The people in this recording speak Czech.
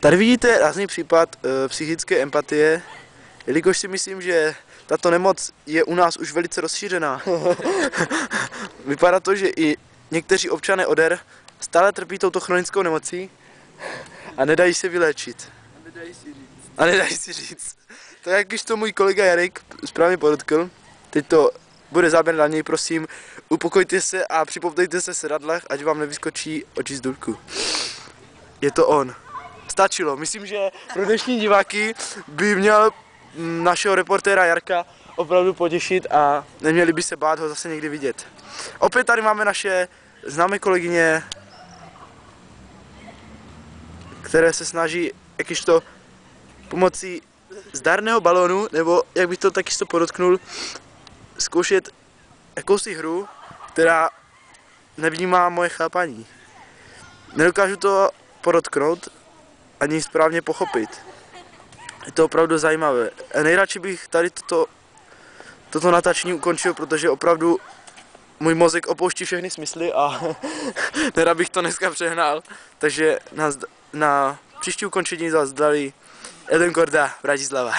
Tady vidíte rázný případ psychické empatie, jelikož si myslím, že tato nemoc je u nás už velice rozšířená. Vypadá to, že i někteří občané Oder stále trpí touto chronickou nemocí a nedají se vyléčit. A nedají si říct. Tak jak již to můj kolega Jarek správně podotkl, teď to bude záběr na něj, prosím, upokojte se a připoutejte se v sedadlech, ať vám nevyskočí oči z důlku. Je to on. Stačilo. Myslím, že pro dnešní diváky by měl našeho reportéra Jarka opravdu potěšit a neměli by se bát ho zase někdy vidět. Opět tady máme naše známé kolegyně, které se snaží jakižto pomocí zdarného balónu, nebo jak bych to takisto podotknul, zkoušet jakousi hru, která nevnímá moje chápání. Nedokážu to podotknout ani správně pochopit. Je to opravdu zajímavé. Nejradši bych tady toto natáčení ukončil, protože opravdu můj mozek opouští všechny smysly a nerad bych to dneska přehnal. Takže na příští ukončení zase zdraví Eden Korda, Bratislava.